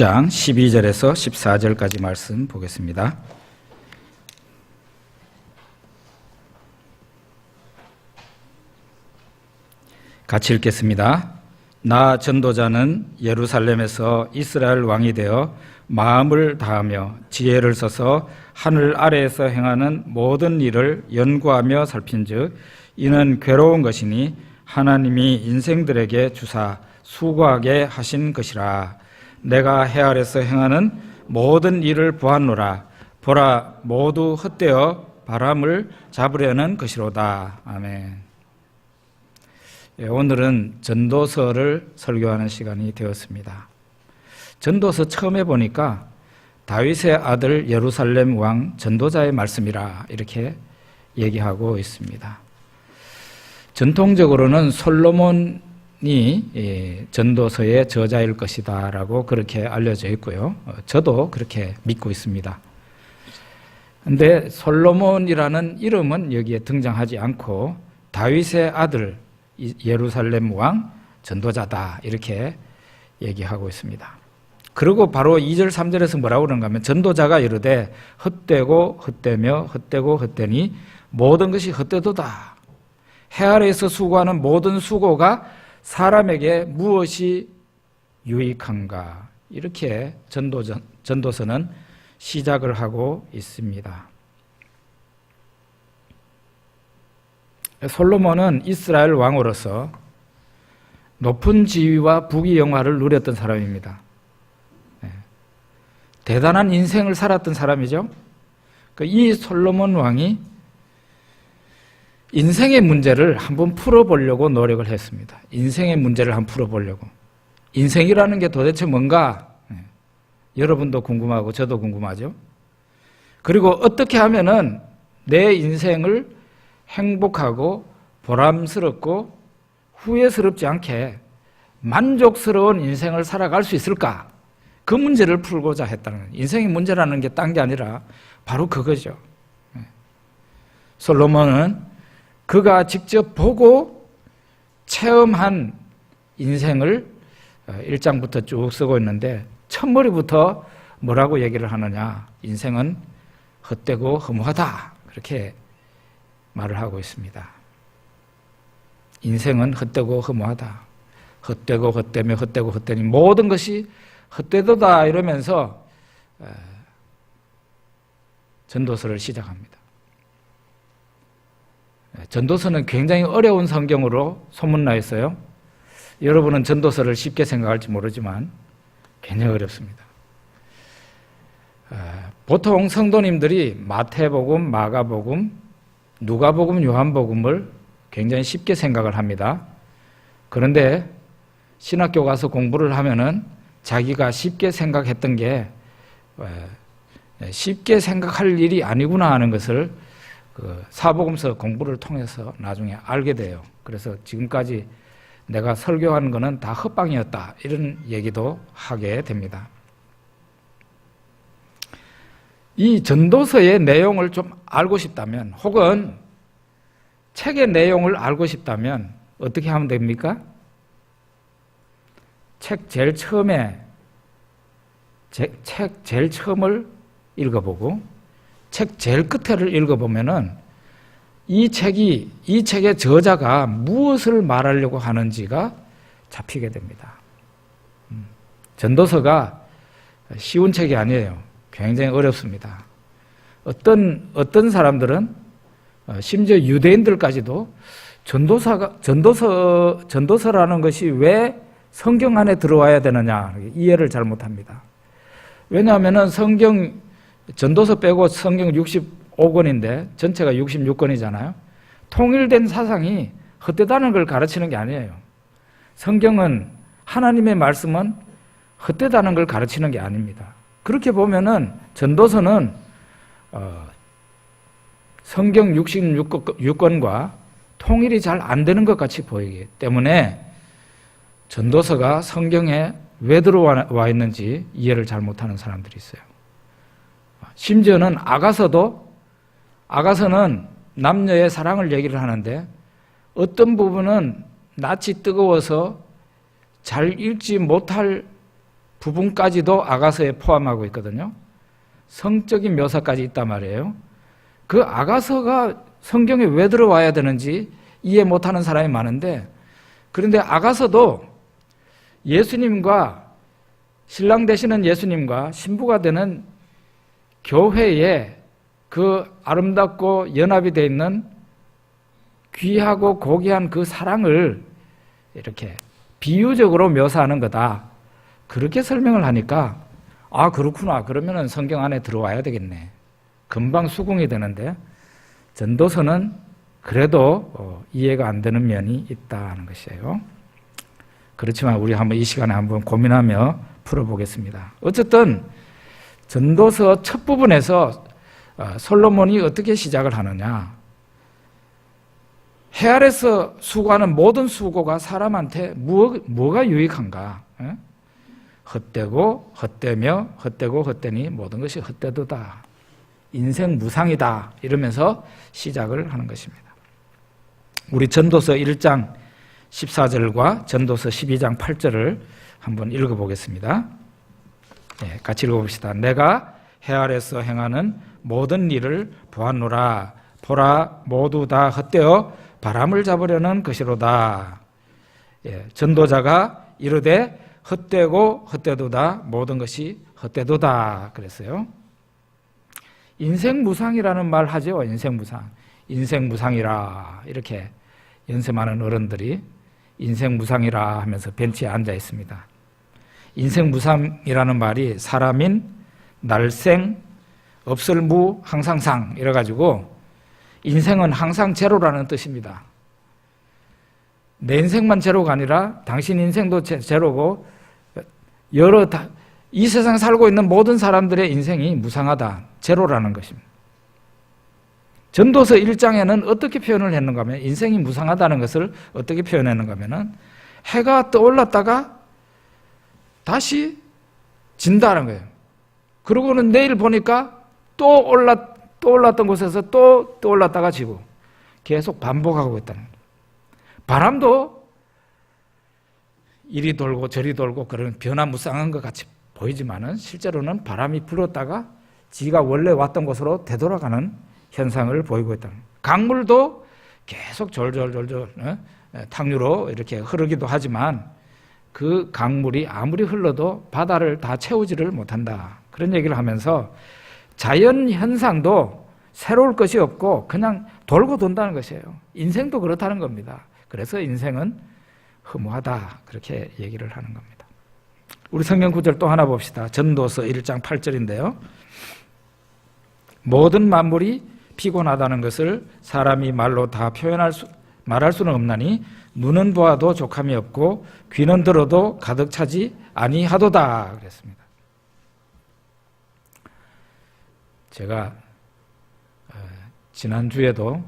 10장 12절에서 14절까지 말씀 보겠습니다. 같이 읽겠습니다. 나 전도자는 예루살렘에서 이스라엘 왕이 되어 마음을 다하며 지혜를 써서 하늘 아래에서 행하는 모든 일을 연구하며 살핀즉 이는 괴로운 것이니 하나님이 인생들에게 주사 수고하게 하신 것이라. 내가 해 아래서 행하는 모든 일을 보았노라. 보라, 모두 헛되어 바람을 잡으려는 것이로다. 아멘. 오늘은 전도서를 설교하는 시간이 되었습니다. 전도서 처음에 보니까 다윗의 아들 예루살렘 왕 전도자의 말씀이라 이렇게 얘기하고 있습니다. 전통적으로는 솔로몬이 전도서의 저자일 것이다 라고 그렇게 알려져 있고요. 저도 그렇게 믿고 있습니다. 그런데 솔로몬이라는 이름은 여기에 등장하지 않고 다윗의 아들 예루살렘 왕 전도자다 이렇게 얘기하고 있습니다. 그리고 바로 2절 3절에서 뭐라고 그러는가 하면 전도자가 이르되 헛되고 헛되며 헛되고 헛되니 모든 것이 헛되도다. 해 아래에서 수고하는 모든 수고가 사람에게 무엇이 유익한가, 이렇게 전도서는 시작을 하고 있습니다. 솔로몬은 이스라엘 왕으로서 높은 지위와 부귀영화를 누렸던 사람입니다. 대단한 인생을 살았던 사람이죠. 이 솔로몬 왕이 인생의 문제를 한번 풀어보려고 노력을 했습니다. 인생의 문제를 한번 풀어보려고. 인생이라는 게 도대체 뭔가? 여러분도 궁금하고 저도 궁금하죠. 그리고 어떻게 하면은 내 인생을 행복하고 보람스럽고 후회스럽지 않게 만족스러운 인생을 살아갈 수 있을까? 그 문제를 풀고자 했다는, 인생의 문제라는 게 딴 게 아니라 바로 그거죠. 솔로몬은 그가 직접 보고 체험한 인생을 1장부터 쭉 쓰고 있는데 첫머리부터 뭐라고 얘기를 하느냐? 인생은 헛되고 허무하다, 그렇게 말을 하고 있습니다. 인생은 헛되고 허무하다. 헛되고 헛되며 헛되고 헛되니 모든 것이 헛되도다 이러면서 전도서를 시작합니다. 전도서는 굉장히 어려운 성경으로 소문나 있어요. 여러분은 전도서를 쉽게 생각할지 모르지만 굉장히 어렵습니다. 보통 성도님들이 마태복음, 마가복음, 누가복음, 요한복음을 굉장히 쉽게 생각을 합니다. 그런데 신학교 가서 공부를 하면은 자기가 쉽게 생각했던 게 쉽게 생각할 일이 아니구나 하는 것을 사복음서 공부를 통해서 나중에 알게 돼요. 그래서 지금까지 내가 설교하는 것은 다 헛방이었다, 이런 얘기도 하게 됩니다. 이 전도서의 내용을 좀 알고 싶다면, 혹은 책의 내용을 알고 싶다면 어떻게 하면 됩니까? 책 제일 처음을 읽어보고 책 제일 끝을 읽어보면은 이 책의 저자가 무엇을 말하려고 하는지가 잡히게 됩니다. 전도서가 쉬운 책이 아니에요. 굉장히 어렵습니다. 어떤 사람들은 심지어 유대인들까지도 전도서라는 것이 왜 성경 안에 들어와야 되느냐 이해를 잘못합니다. 왜냐하면 전도서 빼고 성경 65권인데 전체가 66권이잖아요. 통일된 사상이 헛되다는 걸 가르치는 게 아니에요. 성경은, 하나님의 말씀은 헛되다는 걸 가르치는 게 아닙니다. 그렇게 보면은 전도서는 성경 66권과 통일이 잘 안 되는 것 같이 보이기 때문에 전도서가 성경에 왜 들어와 있는지 이해를 잘 못하는 사람들이 있어요. 심지어는 아가서는 남녀의 사랑을 얘기를 하는데 어떤 부분은 낯이 뜨거워서 잘 읽지 못할 부분까지도 아가서에 포함하고 있거든요. 성적인 묘사까지 있단 말이에요. 그 아가서가 성경에 왜 들어와야 되는지 이해 못하는 사람이 많은데, 그런데 아가서도 예수님과, 신랑 되시는 예수님과 신부가 되는 교회에 그 아름답고 연합이 되어 있는 귀하고 고귀한 그 사랑을 이렇게 비유적으로 묘사하는 거다. 그렇게 설명을 하니까, 아, 그렇구나. 그러면은 성경 안에 들어와야 되겠네. 금방 수긍이 되는데, 전도서는 그래도 이해가 안 되는 면이 있다는 것이에요. 그렇지만 우리 한번 이 시간에 한번 고민하며 풀어보겠습니다. 어쨌든 전도서 첫 부분에서 솔로몬이 어떻게 시작을 하느냐. 해 아래서 수고하는 모든 수고가 사람한테 뭐가 유익한가? 헛되고 헛되며 헛되고 헛되니 모든 것이 헛되도다. 인생 무상이다. 이러면서 시작을 하는 것입니다. 우리 전도서 1장 14절과 전도서 12장 8절을 한번 읽어보겠습니다. 네, 같이 읽어봅시다. 내가 해 아래서 행하는 모든 일을 보았노라. 보라, 모두 다 헛되어 바람을 잡으려는 것이로다. 예, 전도자가 이르되 헛되고 헛되도다. 모든 것이 헛되도다. 그랬어요. 인생 무상이라는 말 하죠. 인생 무상. 인생 무상이라. 이렇게 연세 많은 어른들이 인생 무상이라 하면서 벤치에 앉아 있습니다. 인생 무상이라는 말이 사람인 날생, 없을 무, 항상상 이래가지고 인생은 항상 제로라는 뜻입니다. 내 인생만 제로가 아니라 당신 인생도 제로고 이 세상 살고 있는 모든 사람들의 인생이 무상하다. 제로라는 것입니다. 전도서 1장에는 어떻게 표현을 했는가 하면, 인생이 무상하다는 것을 어떻게 표현했는가 하면, 해가 떠올랐다가 다시 진다는 거예요. 그러고는 내일 보니까 또 올랐던 곳에서 또 떠올랐다가 지고 계속 반복하고 있다는 거예요. 바람도 이리 돌고 저리 돌고 그런 변화무쌍한 것 같이 보이지만은 실제로는 바람이 불었다가 지가 원래 왔던 곳으로 되돌아가는 현상을 보이고 있다는 거예요. 강물도 계속 졸졸졸졸 탕류로 이렇게 흐르기도 하지만 그 강물이 아무리 흘러도 바다를 다 채우지를 못한다. 그런 얘기를 하면서 자연 현상도 새로울 것이 없고 그냥 돌고 돈다는 것이에요. 인생도 그렇다는 겁니다. 그래서 인생은 허무하다. 그렇게 얘기를 하는 겁니다. 우리 성경 구절 또 하나 봅시다. 전도서 1장 8절인데요. 모든 만물이 피곤하다는 것을 사람이 말로 다 말할 수는 없나니 눈은 보아도 족함이 없고 귀는 들어도 가득 차지 아니하도다. 그랬습니다. 제가 지난주에도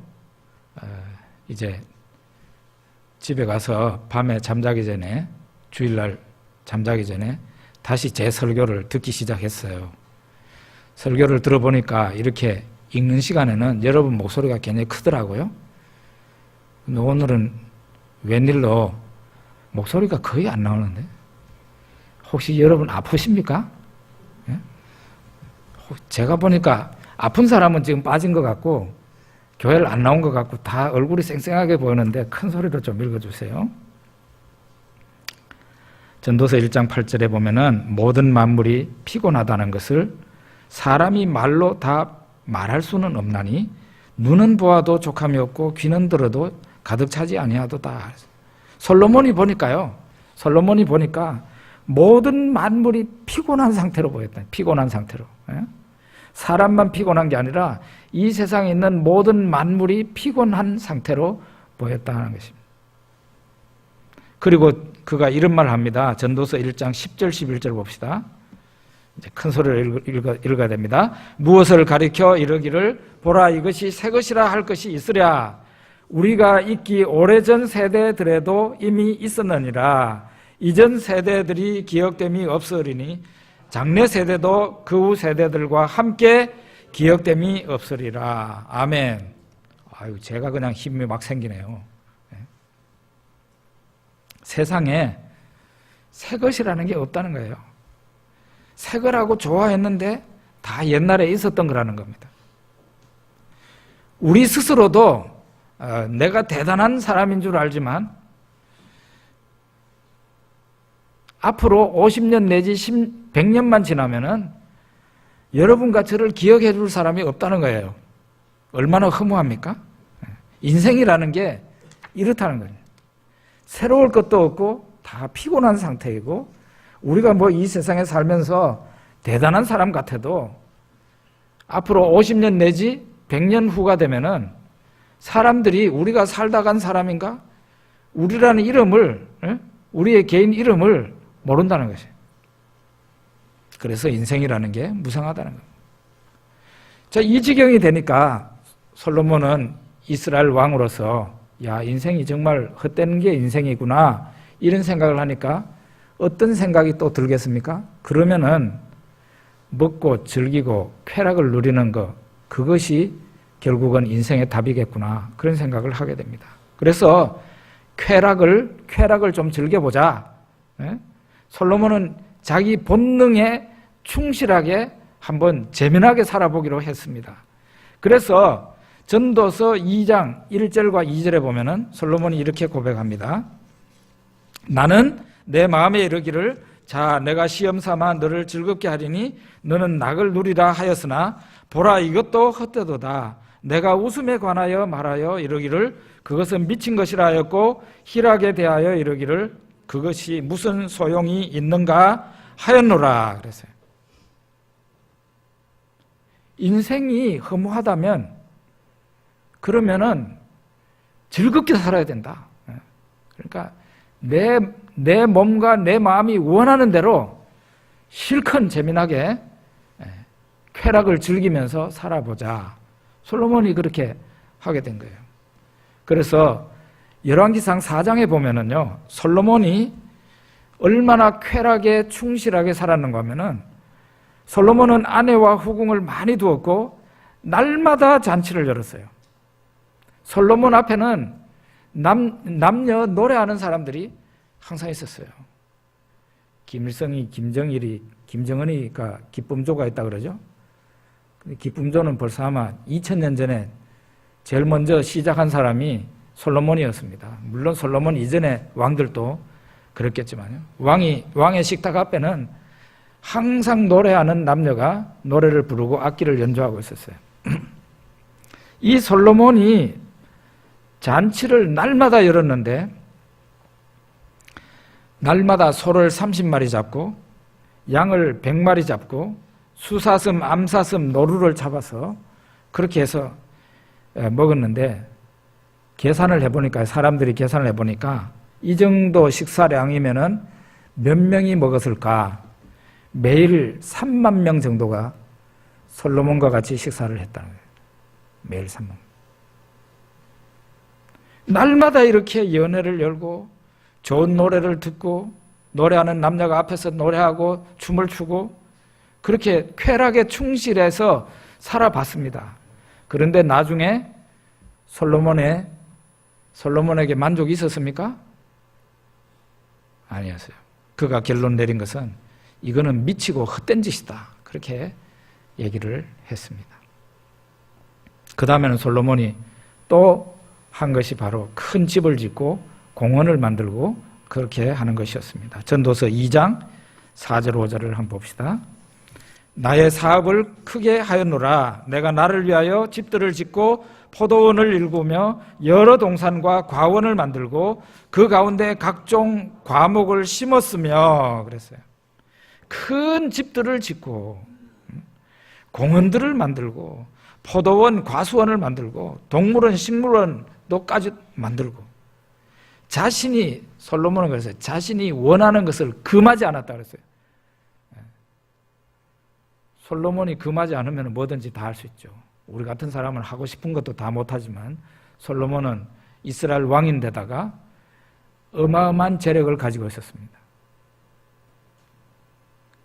이제 집에 가서 밤에 잠자기 전에, 주일날 잠자기 전에 다시 제 설교를 듣기 시작했어요. 설교를 들어보니까 이렇게 읽는 시간에는 여러분 목소리가 굉장히 크더라고요. 근데 오늘은 웬일로 목소리가 거의 안 나오는데? 혹시 여러분 아프십니까? 예? 제가 보니까 아픈 사람은 지금 빠진 것 같고 교회를 안 나온 것 같고 다 얼굴이 쌩쌩하게 보이는데 큰 소리로 좀 읽어주세요. 전도서 1장 8절에 보면은 모든 만물이 피곤하다는 것을 사람이 말로 다 말할 수는 없나니 눈은 보아도 족함이 없고 귀는 들어도 가득 차지 아니하도다. 솔로몬이 보니까 모든 만물이 피곤한 상태로 보였다. 피곤한 상태로. 사람만 피곤한 게 아니라 이 세상에 있는 모든 만물이 피곤한 상태로 보였다는 것입니다. 그리고 그가 이런 말을 합니다. 전도서 1장 10절 11절 봅시다. 이제 큰 소리로 읽어야 됩니다. 무엇을 가리켜 이르기를 보라 이것이 새 것이라 할 것이 있으랴. 우리가 있기 오래전 세대들에도 이미 있었느니라. 이전 세대들이 기억됨이 없으리니 장래 세대도 그 후 세대들과 함께 기억됨이 없으리라. 아멘. 아유, 제가 그냥 힘이 막 생기네요. 세상에 새 것이라는 게 없다는 거예요. 새 거라고 좋아했는데 다 옛날에 있었던 거라는 겁니다. 우리 스스로도 내가 대단한 사람인 줄 알지만 앞으로 50년 내지 100년만 지나면은 여러분과 저를 기억해 줄 사람이 없다는 거예요. 얼마나 허무합니까? 인생이라는 게 이렇다는 거예요. 새로울 것도 없고 다 피곤한 상태이고 우리가 뭐 이 세상에 살면서 대단한 사람 같아도 앞으로 50년 내지 100년 후가 되면은 사람들이 우리가 살다 간 사람인가? 우리라는 이름을, 우리의 개인 이름을 모른다는 것이에요. 그래서 인생이라는 게 무상하다는 겁니다. 자, 이 지경이 되니까 솔로몬은 이스라엘 왕으로서 야, 인생이 정말 헛되는 게 인생이구나 이런 생각을 하니까 어떤 생각이 또 들겠습니까? 그러면은 먹고 즐기고 쾌락을 누리는 것, 그것이 결국은 인생의 답이겠구나 그런 생각을 하게 됩니다. 그래서 쾌락을 좀 즐겨보자. 솔로몬은 자기 본능에 충실하게 한번 재미나게 살아보기로 했습니다. 그래서 전도서 2장 1절과 2절에 보면은 솔로몬이 이렇게 고백합니다. 나는 내 마음에 이르기를 자 내가 시험 삼아 너를 즐겁게 하리니 너는 낙을 누리라 하였으나 보라 이것도 헛되도다. 내가 웃음에 관하여 말하여 이르기를 그것은 미친 것이라 하였고 희락에 대하여 이르기를 그것이 무슨 소용이 있는가 하였노라 그랬어요. 인생이 허무하다면 그러면은 즐겁게 살아야 된다. 그러니까 내 몸과 내 마음이 원하는 대로 실컷 재미나게 쾌락을 즐기면서 살아보자. 솔로몬이 그렇게 하게 된 거예요. 그래서 열왕기상 4장에 보면은요, 솔로몬이 얼마나 쾌락에 충실하게 살았는가 하면은 솔로몬은 아내와 후궁을 많이 두었고 날마다 잔치를 열었어요. 솔로몬 앞에는 남녀 노래하는 사람들이 항상 있었어요. 김일성이 김정은이가 기쁨조가 있다 그러죠. 기쁨조는 벌써 아마 2000년 전에 제일 먼저 시작한 사람이 솔로몬이었습니다. 물론 솔로몬 이전에 왕들도 그랬겠지만요. 왕의 식탁 앞에는 항상 노래하는 남녀가 노래를 부르고 악기를 연주하고 있었어요. 이 솔로몬이 잔치를 날마다 열었는데 날마다 소를 30마리 잡고 양을 100마리 잡고 수사슴, 암사슴, 노루를 잡아서 그렇게 해서 먹었는데 사람들이 계산을 해보니까 이 정도 식사량이면은 몇 명이 먹었을까? 매일 3만 명 정도가 솔로몬과 같이 식사를 했다는 거예요. 매일 3만 명. 날마다 이렇게 연회를 열고 좋은 노래를 듣고 노래하는 남녀가 앞에서 노래하고 춤을 추고 그렇게 쾌락에 충실해서 살아봤습니다. 그런데 나중에 솔로몬에게 만족이 있었습니까? 아니었어요. 그가 결론 내린 것은 이거는 미치고 헛된 짓이다. 그렇게 얘기를 했습니다. 그 다음에는 솔로몬이 또 한 것이 바로 큰 집을 짓고 공원을 만들고 그렇게 하는 것이었습니다. 전도서 2장 4절 5절을 한번 봅시다. 나의 사업을 크게 하였노라. 내가 나를 위하여 집들을 짓고 포도원을 일구며 여러 동산과 과원을 만들고 그 가운데 각종 과목을 심었으며 그랬어요. 큰 집들을 짓고 공원들을 만들고 포도원, 과수원을 만들고 동물원, 식물원도까지 만들고 솔로몬은 그랬어요. 자신이 원하는 것을 금하지 않았다 그랬어요. 솔로몬이 금하지 않으면 뭐든지 다 할 수 있죠. 우리 같은 사람은 하고 싶은 것도 다 못하지만 솔로몬은 이스라엘 왕인데다가 어마어마한 재력을 가지고 있었습니다.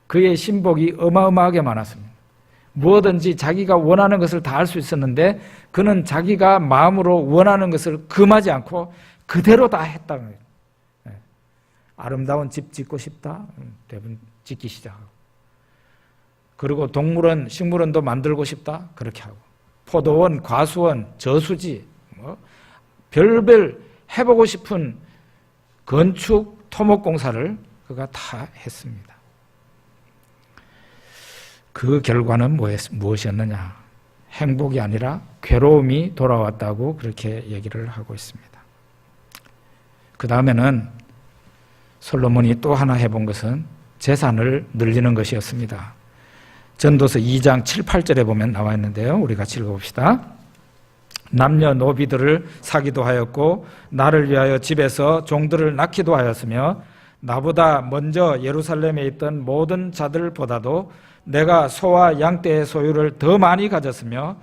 그의 신복이 어마어마하게 많았습니다. 무엇든지 자기가 원하는 것을 다 할 수 있었는데 그는 자기가 마음으로 원하는 것을 금하지 않고 그대로 다 했다는 거예요. 아름다운 집 짓고 싶다? 대부분 짓기 시작하고 그리고 동물원, 식물원도 만들고 싶다 그렇게 하고, 포도원, 과수원, 저수지, 별별 해보고 싶은 건축, 토목공사를 그가 다 했습니다. 그 결과는 무엇이었느냐? 행복이 아니라 괴로움이 돌아왔다고 그렇게 얘기를 하고 있습니다. 그 다음에는 솔로몬이 또 하나 해본 것은 재산을 늘리는 것이었습니다. 전도서 2장 7, 8절에 보면 나와 있는데요. 우리 같이 읽어봅시다. 남녀노비들을 사기도 하였고 나를 위하여 집에서 종들을 낳기도 하였으며 나보다 먼저 예루살렘에 있던 모든 자들보다도 내가 소와 양떼의 소유를 더 많이 가졌으며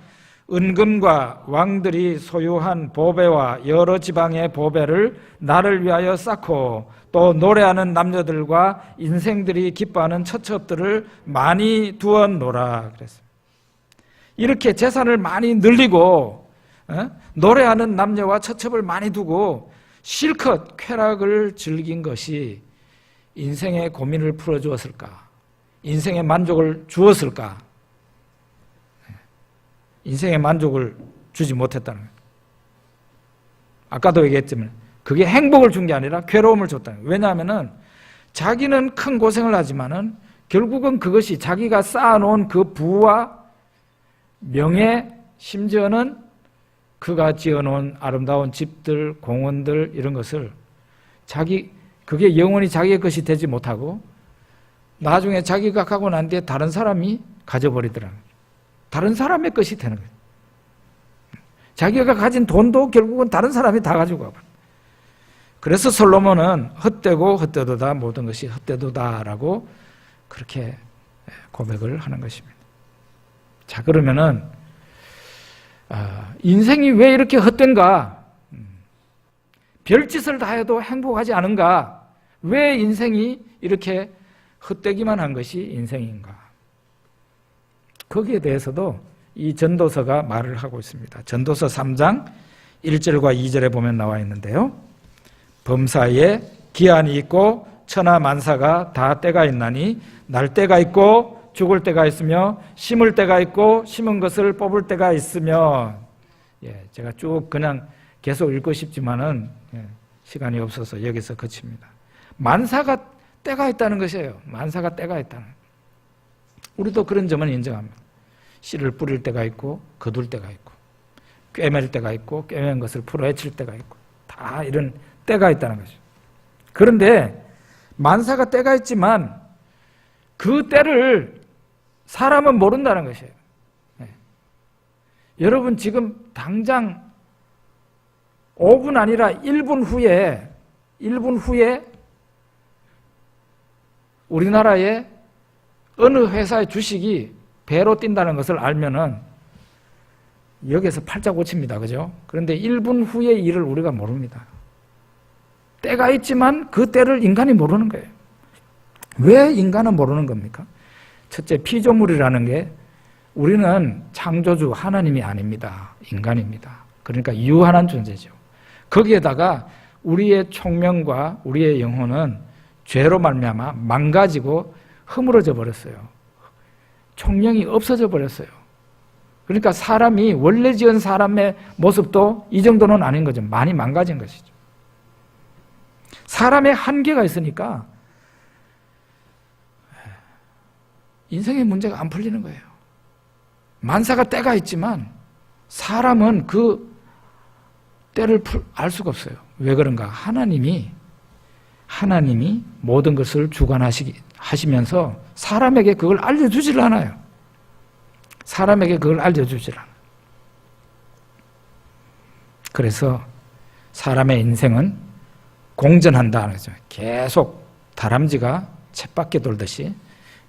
은금과 왕들이 소유한 보배와 여러 지방의 보배를 나를 위하여 쌓고 또 노래하는 남녀들과 인생들이 기뻐하는 처첩들을 많이 두었노라 그랬습니다. 이렇게 재산을 많이 늘리고 노래하는 남녀와 처첩을 많이 두고 실컷 쾌락을 즐긴 것이 인생의 고민을 풀어주었을까? 인생의 만족을 주었을까? 인생의 만족을 주지 못했다는 거예요. 아까도 얘기했지만 그게 행복을 준 게 아니라 괴로움을 줬다는 거예요. 왜냐하면 자기는 큰 고생을 하지만은 결국은 그것이 자기가 쌓아놓은 그 부와 명예, 심지어는 그가 지어놓은 아름다운 집들, 공원들 이런 것을 그게 영원히 자기의 것이 되지 못하고 나중에 자기가 가고 난 뒤에 다른 사람이 가져버리더라는 거예요. 다른 사람의 것이 되는 거예요. 자기가 가진 돈도 결국은 다른 사람이 다 가지고 가버려요. 그래서 솔로몬은 헛되고 헛되도다 모든 것이 헛되도다라고 그렇게 고백을 하는 것입니다. 자, 그러면은 인생이 왜 이렇게 헛된가? 별짓을 다 해도 행복하지 않은가? 왜 인생이 이렇게 헛되기만 한 것이 인생인가? 거기에 대해서도 이 전도서가 말을 하고 있습니다. 전도서 3장 1절과 2절에 보면 나와 있는데요. 범사에 기한이 있고 천하 만사가 다 때가 있나니 날 때가 있고 죽을 때가 있으며 심을 때가 있고 심은 것을 뽑을 때가 있으며, 제가 쭉 그냥 계속 읽고 싶지만은 시간이 없어서 여기서 그칩니다. 만사가 때가 있다는 것이에요. 만사가 때가 있다는 거예요. 우리도 그런 점은 인정합니다. 씨를 뿌릴 때가 있고 거둘 때가 있고 꿰맬 때가 있고 꿰맨 것을 풀어헤칠 때가 있고 다 이런 때가 있다는 거죠. 그런데 만사가 때가 있지만 그 때를 사람은 모른다는 것이에요. 여러분 지금 당장 5분 아니라 1분 후에 우리나라의 어느 회사의 주식이 배로 뛴다는 것을 알면은 여기에서 팔자 고칩니다. 그죠? 그런데 1분 후의 일을 우리가 모릅니다. 때가 있지만 그 때를 인간이 모르는 거예요. 왜 인간은 모르는 겁니까? 첫째, 피조물이라는 게 우리는 창조주 하나님이 아닙니다. 인간입니다. 그러니까 유한한 존재죠. 거기에다가 우리의 총명과 우리의 영혼은 죄로 말미암아 망가지고 허물어져 버렸어요. 총명이 없어져 버렸어요. 그러니까 사람이 원래 지은 사람의 모습도 이 정도는 아닌 거죠. 많이 망가진 것이죠. 사람의 한계가 있으니까 인생의 문제가 안 풀리는 거예요. 만사가 때가 있지만 사람은 그 때를 알 수가 없어요. 왜 그런가? 하나님이 모든 것을 주관하시면서 사람에게 그걸 알려주질 않아요. 그래서 사람의 인생은 공전한다는 거죠. 계속 다람쥐가 쳇바퀴 돌듯이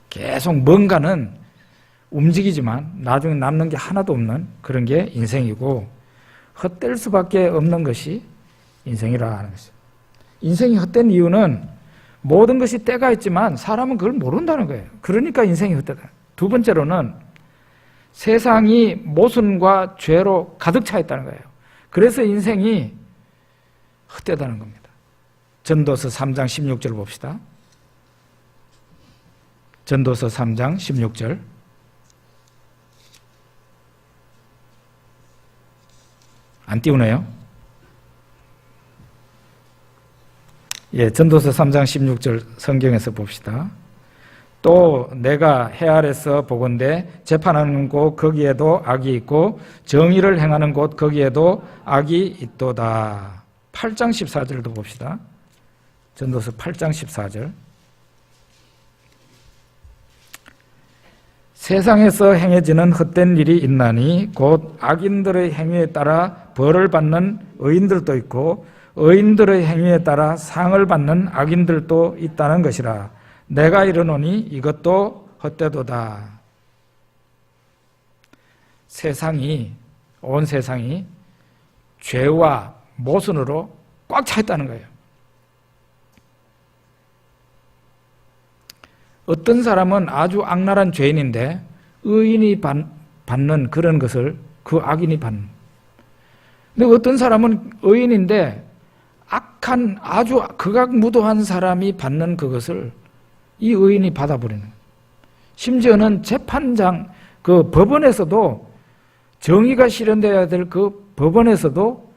계속 뭔가는 움직이지만 나중에 남는 게 하나도 없는 그런 게 인생이고, 헛될 수밖에 없는 것이 인생이라 하는 것이죠. 인생이 헛된 이유는 모든 것이 때가 있지만 사람은 그걸 모른다는 거예요. 그러니까 인생이 헛되다. 두 번째로는 세상이 모순과 죄로 가득 차 있다는 거예요. 그래서 인생이 헛되다는 겁니다. 전도서 3장 16절 봅시다. 전도서 3장 16절 안 띄우네요. 예, 전도서 3장 16절 성경에서 봅시다. 또 내가 해 아래서 보건대 재판하는 곳 거기에도 악이 있고 정의를 행하는 곳 거기에도 악이 있도다. 8장 14절도 봅시다. 전도서 8장 14절. 세상에서 행해지는 헛된 일이 있나니 곧 악인들의 행위에 따라 벌을 받는 의인들도 있고 의인들의 행위에 따라 상을 받는 악인들도 있다는 것이라. 내가 이르노니 이것도 헛되도다. 온 세상이 죄와 모순으로 꽉 차 있다는 거예요. 어떤 사람은 아주 악랄한 죄인인데 의인이 받는 그런 것을 그 악인이 받는. 근데 어떤 사람은 의인인데 악한 아주 극악무도한 사람이 받는 그것을 이 의인이 받아버리는 거예요. 심지어는 재판장, 그 법원에서도 정의가 실현되어야 될 그 법원에서도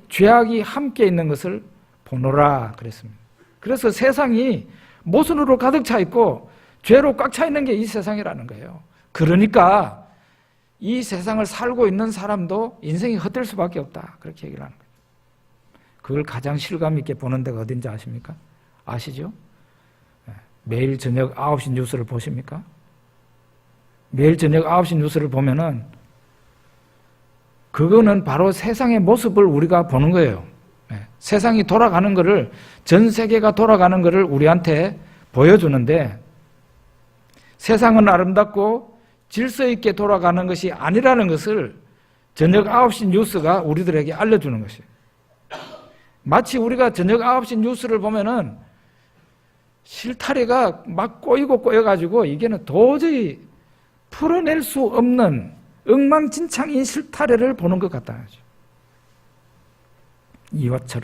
죄악이 함께 있는 것을 보노라 그랬습니다. 그래서 세상이 모순으로 가득 차 있고 죄로 꽉 차 있는 게 이 세상이라는 거예요. 그러니까 이 세상을 살고 있는 사람도 인생이 헛될 수밖에 없다. 그렇게 얘기를 하는 거예요. 그걸 가장 실감 있게 보는 데가 어딘지 아십니까? 아시죠? 매일 저녁 9시 뉴스를 보십니까? 매일 저녁 9시 뉴스를 보면은 그거는 바로 세상의 모습을 우리가 보는 거예요. 세상이 돌아가는 것을, 전 세계가 돌아가는 것을 우리한테 보여주는데 세상은 아름답고 질서 있게 돌아가는 것이 아니라는 것을 저녁 9시 뉴스가 우리들에게 알려주는 것이에요. 마치 우리가 저녁 9시 뉴스를 보면은 실타래가 막 꼬여가지고 이게는 도저히 풀어낼 수 없는 엉망진창인 실타래를 보는 것 같다는 거죠.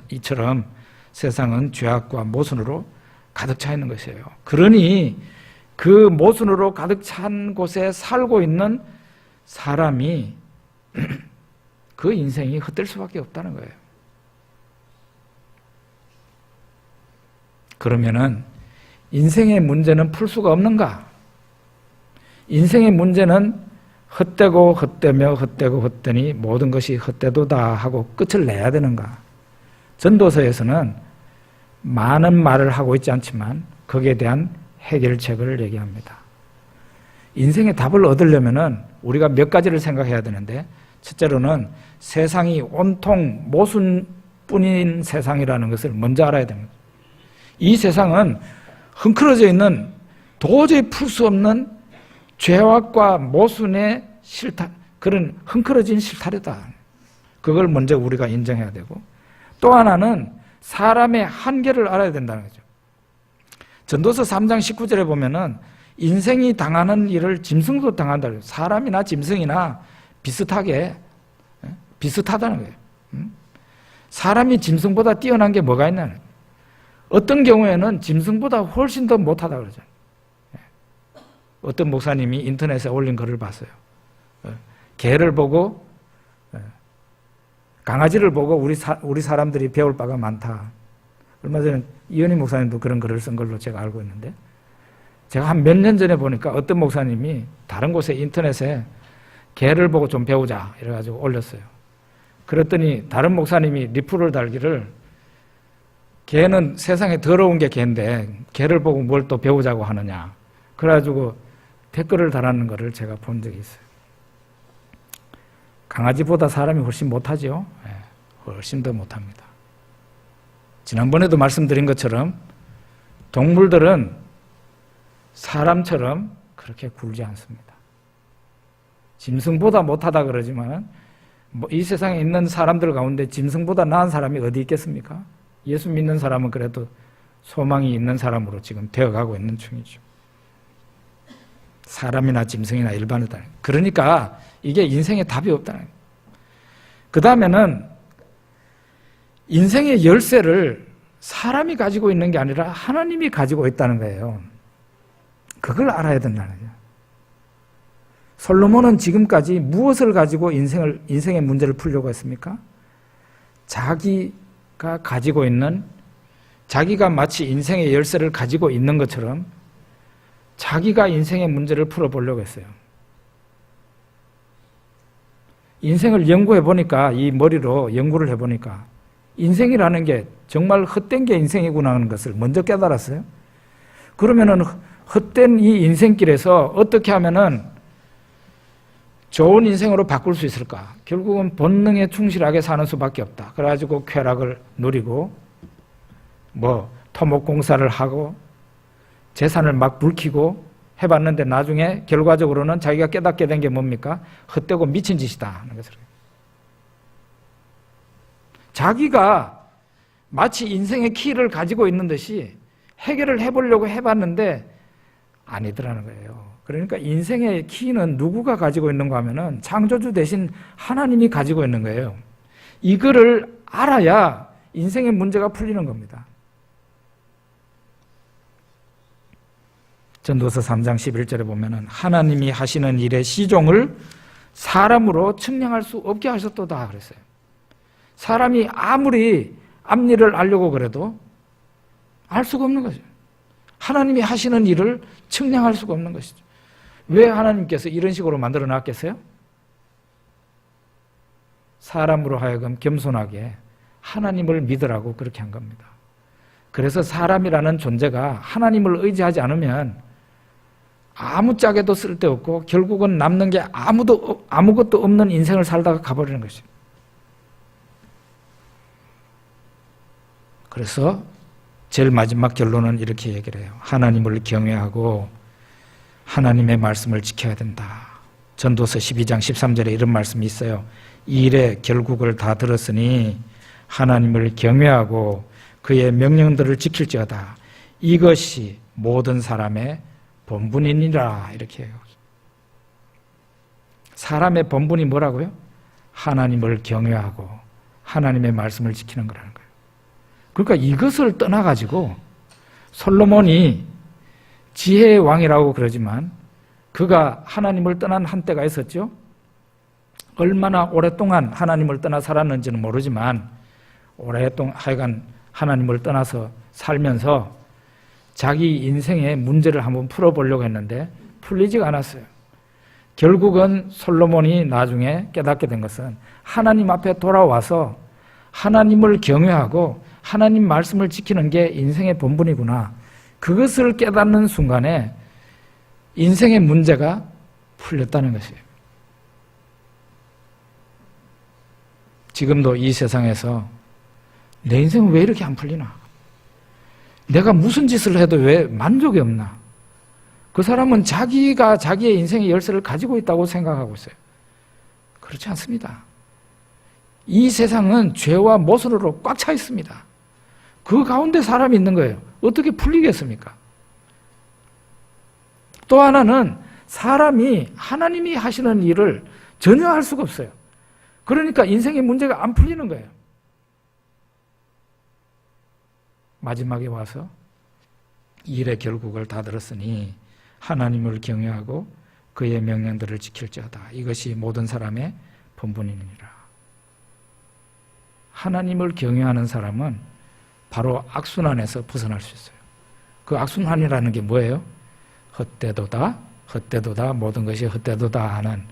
이처럼 세상은 죄악과 모순으로 가득 차 있는 것이에요. 그러니 그 모순으로 가득 찬 곳에 살고 있는 사람이 그 인생이 헛될 수밖에 없다는 거예요. 그러면은 인생의 문제는 풀 수가 없는가? 인생의 문제는 헛되고 헛되며 헛되고 헛되니 모든 것이 헛되도다 하고 끝을 내야 되는가? 전도서에서는 많은 말을 하고 있지 않지만 거기에 대한 해결책을 얘기합니다. 인생의 답을 얻으려면은 우리가 몇 가지를 생각해야 되는데, 첫째로는 세상이 온통 모순뿐인 세상이라는 것을 먼저 알아야 됩니다. 이 세상은 흥크러져 있는 도저히 풀 수 없는 죄악과 모순의 그런 흥크러진 실타래다. 그걸 먼저 우리가 인정해야 되고, 또 하나는 사람의 한계를 알아야 된다는 거죠. 전도서 3장 19절에 보면은 인생이 당하는 일을 짐승도 당한다. 사람이나 짐승이나 비슷하다는 거예요. 사람이 짐승보다 뛰어난 게 뭐가 있냐는, 어떤 경우에는 짐승보다 훨씬 더 못하다 그러잖아요. 어떤 목사님이 인터넷에 올린 글을 봤어요. 개를 보고, 강아지를 보고 우리 사람들이 배울 바가 많다. 얼마 전에 이현희 목사님도 그런 글을 쓴 걸로 제가 알고 있는데, 제가 한 몇 년 전에 보니까 어떤 목사님이 다른 곳에 인터넷에 개를 보고 좀 배우자 이래가지고 올렸어요. 그랬더니 다른 목사님이 리플을 달기를, 개는 세상에 더러운 게 개인데 개를 보고 뭘 또 배우자고 하느냐. 그래가지고 댓글을 달았는 것을 제가 본 적이 있어요. 강아지보다 사람이 훨씬 못하죠. 훨씬 더 못합니다. 지난번에도 말씀드린 것처럼 동물들은 사람처럼 그렇게 굴지 않습니다. 짐승보다 못하다 그러지만 이 세상에 있는 사람들 가운데 짐승보다 나은 사람이 어디 있겠습니까? 예수 믿는 사람은 그래도 소망이 있는 사람으로 지금 되어가고 있는 중이죠. 사람이나 짐승이나 일반이다. 그러니까 이게 인생에 답이 없다는 거예요. 그 다음에는 인생의 열쇠를 사람이 가지고 있는 게 아니라 하나님이 가지고 있다는 거예요. 그걸 알아야 된다는 거예요. 솔로몬은 지금까지 무엇을 가지고 인생의 문제를 풀려고 했습니까? 자기가 가지고 있는, 자기가 마치 인생의 열쇠를 가지고 있는 것처럼 자기가 인생의 문제를 풀어보려고 했어요. 인생을 연구해 보니까, 이 머리로 연구를 해 보니까 인생이라는 게 정말 헛된 게 인생이구나 하는 것을 먼저 깨달았어요. 그러면은 헛된 이 인생길에서 어떻게 하면은 좋은 인생으로 바꿀 수 있을까? 결국은 본능에 충실하게 사는 수밖에 없다. 그래가지고 쾌락을 누리고 토목공사를 하고 재산을 막 불키고 해봤는데 나중에 결과적으로는 자기가 깨닫게 된 게 뭡니까? 헛되고 미친 짓이다 하는 것을. 자기가 마치 인생의 키를 가지고 있는 듯이 해결을 해보려고 해봤는데 아니더라는 거예요. 그러니까 인생의 키는 누구가 가지고 있는가 하면은 창조주 대신 하나님이 가지고 있는 거예요. 이거를 알아야 인생의 문제가 풀리는 겁니다. 전도서 3장 11절에 보면은 하나님이 하시는 일의 시종을 사람으로 측량할 수 없게 하셨도다 그랬어요. 사람이 아무리 앞일을 알려고 그래도 알 수가 없는 거죠. 하나님이 하시는 일을 측량할 수가 없는 것이죠. 왜 하나님께서 이런 식으로 만들어 놨겠어요? 사람으로 하여금 겸손하게 하나님을 믿으라고 그렇게 한 겁니다. 그래서 사람이라는 존재가 하나님을 의지하지 않으면 아무짝에도 쓸데없고 결국은 남는 게 아무것도 없는 인생을 살다가 가버리는 것입니다. 그래서 제일 마지막 결론은 이렇게 얘기를 해요. 하나님을 경외하고 하나님의 말씀을 지켜야 된다. 전도서 12장 13절에 이런 말씀이 있어요. 이 일의 결국을 다 들었으니 하나님을 경외하고 그의 명령들을 지킬지어다. 이것이 모든 사람의 본분이니라. 이렇게 해요. 사람의 본분이 뭐라고요? 하나님을 경외하고 하나님의 말씀을 지키는 거라는 거예요. 그러니까 이것을 떠나가지고 솔로몬이 지혜의 왕이라고 그러지만 그가 하나님을 떠난 한때가 있었죠. 얼마나 오랫동안 하나님을 떠나 살았는지는 모르지만 오랫동안 하여간 하나님을 떠나서 살면서 자기 인생의 문제를 한번 풀어보려고 했는데 풀리지가 않았어요. 결국은 솔로몬이 나중에 깨닫게 된 것은 하나님 앞에 돌아와서 하나님을 경외하고 하나님 말씀을 지키는 게 인생의 본분이구나. 그것을 깨닫는 순간에 인생의 문제가 풀렸다는 것이에요. 지금도 이 세상에서 내 인생은 왜 이렇게 안 풀리나? 내가 무슨 짓을 해도 왜 만족이 없나? 그 사람은 자기가 자기의 인생의 열쇠를 가지고 있다고 생각하고 있어요. 그렇지 않습니다. 이 세상은 죄와 모순으로 꽉 차 있습니다. 그 가운데 사람이 있는 거예요. 어떻게 풀리겠습니까? 또 하나는 사람이 하나님이 하시는 일을 전혀 할 수가 없어요. 그러니까 인생의 문제가 안 풀리는 거예요. 마지막에 와서 일의 결국을 다 들었으니 하나님을 경외하고 그의 명령들을 지킬지어다. 이것이 모든 사람의 본분이니라. 하나님을 경외하는 사람은 바로 악순환에서 벗어날 수 있어요. 그 악순환이라는 게 뭐예요? 헛되도다, 헛되도다, 모든 것이 헛되도다 하는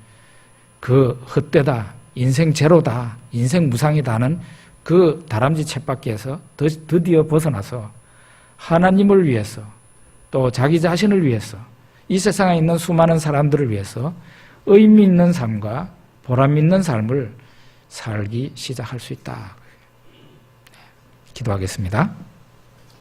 그 헛되다, 인생 제로다, 인생 무상이다 하는 그 다람쥐 쳇바퀴에서 드디어 벗어나서 하나님을 위해서 또 자기 자신을 위해서 이 세상에 있는 수많은 사람들을 위해서 의미 있는 삶과 보람 있는 삶을 살기 시작할 수 있다. 기도하겠습니다.